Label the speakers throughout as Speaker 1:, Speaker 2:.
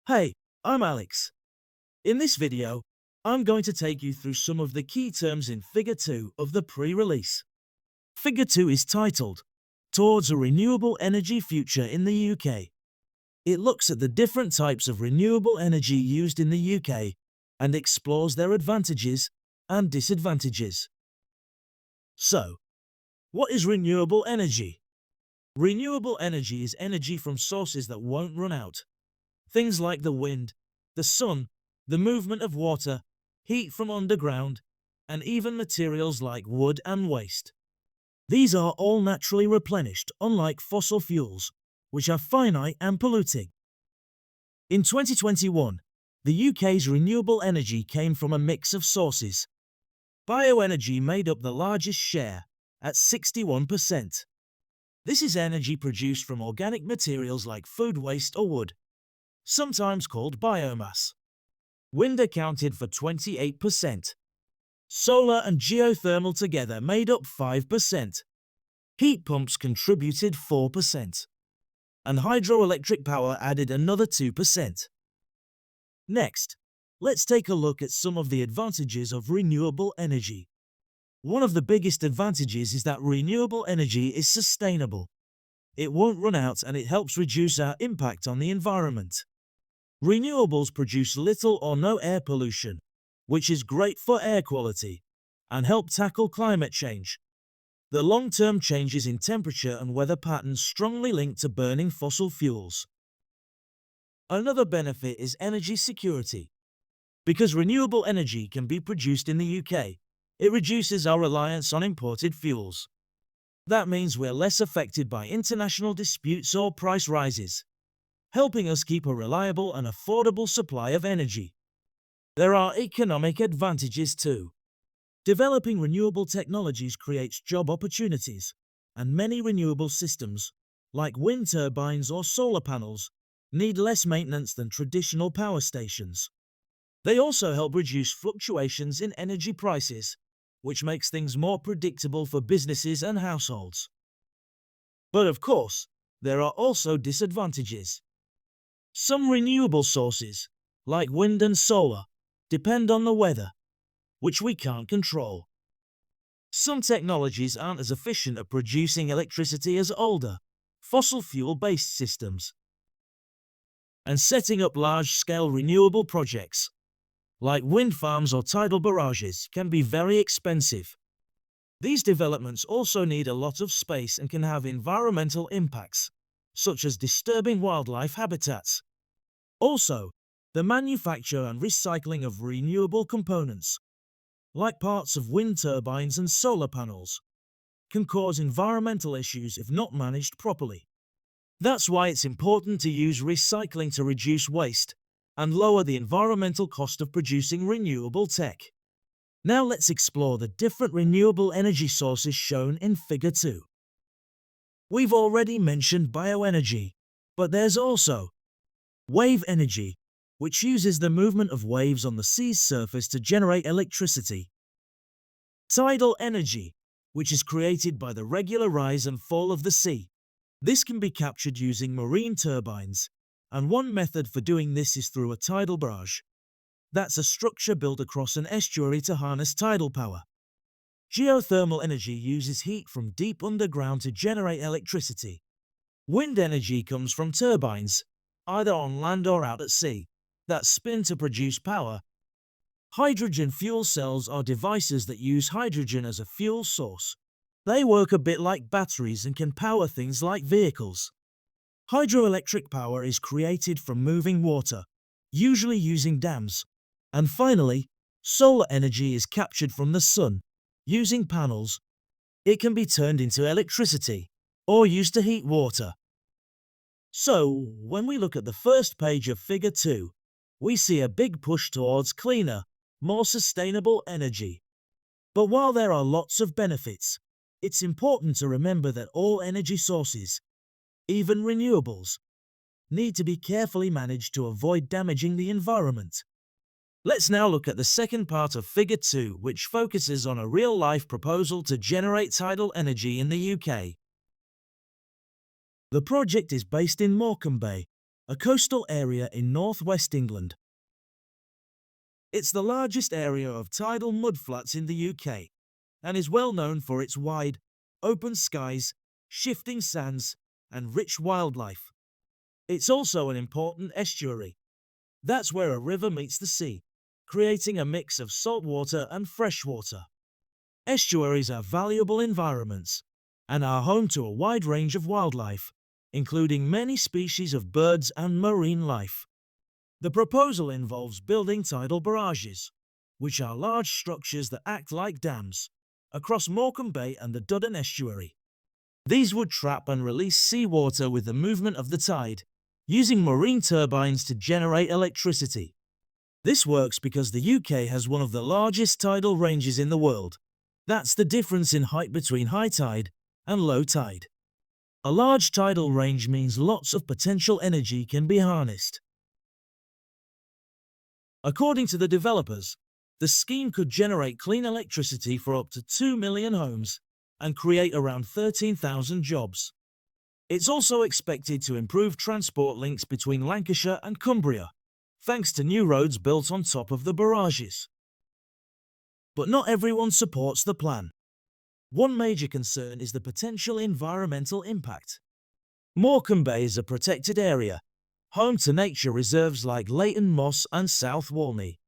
Speaker 1: Hey, I'm Alex. In this video, I'm going to take you through some of the key terms in Figure 2 of the pre-release. Figure 2 is titled, Towards a Renewable Energy Future in the UK. It looks at the different types of renewable energy used in the UK and explores their advantages and disadvantages. So, what is renewable energy? Renewable energy is energy from sources that won't run out. Things like the wind, the sun, the movement of water, heat from underground, and even materials like wood and waste. These are all naturally replenished, unlike fossil fuels, which are finite and polluting. In 2021, the UK's renewable energy came from a mix of sources. Bioenergy made up the largest share, at 61%. This is energy produced from organic materials like food waste or wood, sometimes called biomass. Wind accounted for 28%. Solar and geothermal together made up 5%. Heat pumps contributed 4%. And hydroelectric power added another 2%. Next, let's take a look at some of the advantages of renewable energy. One of the biggest advantages is that renewable energy is sustainable. It won't run out and it helps reduce our impact on the environment. Renewables produce little or no air pollution, which is great for air quality, and help tackle climate change. The long-term changes in temperature and weather patterns strongly linked to burning fossil fuels. Another benefit is energy security. Because renewable energy can be produced in the UK, it reduces our reliance on imported fuels. That means we're less affected by international disputes or price rises, helping us keep a reliable and affordable supply of energy. There are economic advantages too. Developing renewable technologies creates job opportunities, and many renewable systems, like wind turbines or solar panels, need less maintenance than traditional power stations. They also help reduce fluctuations in energy prices, which makes things more predictable for businesses and households. But of course, there are also disadvantages. Some renewable sources, like wind and solar, depend on the weather, which we can't control. Some technologies aren't as efficient at producing electricity as older, fossil fuel-based systems. And setting up large-scale renewable projects, like wind farms or tidal barrages, can be very expensive. These developments also need a lot of space and can have environmental impacts, such as disturbing wildlife habitats. Also, the manufacture and recycling of renewable components, like parts of wind turbines and solar panels, can cause environmental issues if not managed properly. That's why it's important to use recycling to reduce waste and lower the environmental cost of producing renewable tech. Now let's explore the different renewable energy sources shown in Figure 2. We've already mentioned bioenergy, but there's also wave energy, which uses the movement of waves on the sea's surface to generate electricity. Tidal energy, which is created by the regular rise and fall of the sea. This can be captured using marine turbines, and one method for doing this is through a tidal barrage. That's a structure built across an estuary to harness tidal power. Geothermal energy uses heat from deep underground to generate electricity. Wind energy comes from turbines, either on land or out at sea, that spin to produce power. Hydrogen fuel cells are devices that use hydrogen as a fuel source. They work a bit like batteries and can power things like vehicles. Hydroelectric power is created from moving water, usually using dams. And finally, solar energy is captured from the sun, using panels. It can be turned into electricity, or used to heat water. So, when we look at the first page of Figure 2, we see a big push towards cleaner, more sustainable energy. But while there are lots of benefits, it's important to remember that all energy sources, even renewables, need to be carefully managed to avoid damaging the environment. Let's now look at the second part of Figure 2, which focuses on a real-life proposal to generate tidal energy in the UK. The project is based in Morecambe Bay, a coastal area in northwest England. It's the largest area of tidal mudflats in the UK and is well known for its wide, open skies, shifting sands, and rich wildlife. It's also an important estuary. That's where a river meets the sea, creating a mix of saltwater and freshwater. Estuaries are valuable environments and are home to a wide range of wildlife, including many species of birds and marine life. The proposal involves building tidal barrages, which are large structures that act like dams, across Morecambe Bay and the Duddon estuary. These would trap and release seawater with the movement of the tide, using marine turbines to generate electricity. This works because the UK has one of the largest tidal ranges in the world. That's the difference in height between high tide and low tide. A large tidal range means lots of potential energy can be harnessed. According to the developers, the scheme could generate clean electricity for up to 2 million homes and create around 13,000 jobs. It's also expected to improve transport links between Lancashire and Cumbria, thanks to new roads built on top of the barrages. But not everyone supports the plan. One major concern is the potential environmental impact. Morecambe Bay is a protected area, home to nature reserves like Leighton Moss and South Walney.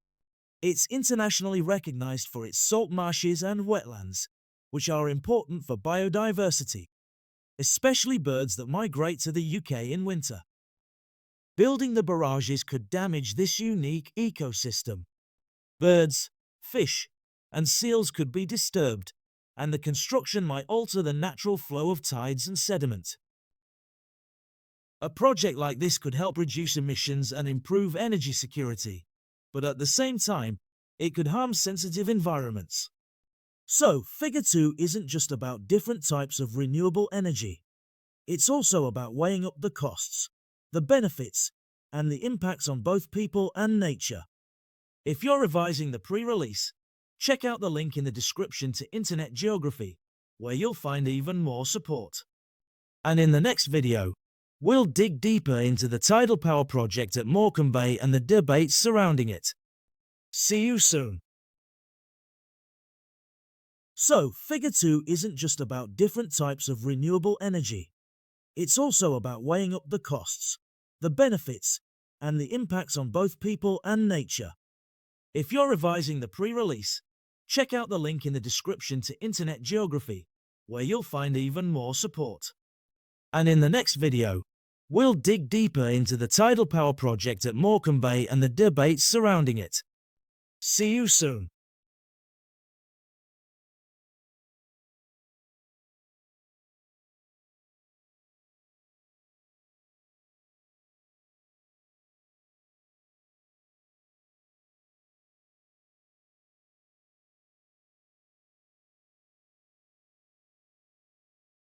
Speaker 1: It's internationally recognised for its salt marshes and wetlands, which are important for biodiversity, especially birds that migrate to the UK in winter. Building the barrages could damage this unique ecosystem. Birds, fish, and seals could be disturbed, and the construction might alter the natural flow of tides and sediment. A project like this could help reduce emissions and improve energy security, but at the same time, it could harm sensitive environments. So, Figure 2 isn't just about different types of renewable energy. It's also about weighing up the costs, the benefits, and the impacts on both people and nature. If you're revising the pre-release, check out the link in the description to Internet Geography, where you'll find even more support. And in the next video, we'll dig deeper into the tidal power project at Morecambe Bay and the debates surrounding it. See you soon. So, Figure 2 isn't just about different types of renewable energy. It's also about weighing up the costs, the benefits, and the impacts on both people and nature. If you're revising the pre-release, check out the link in the description to Internet Geography, where you'll find even more support. And in the next video, we'll dig deeper into the tidal power project at Morecambe Bay and the debates surrounding it. See you soon.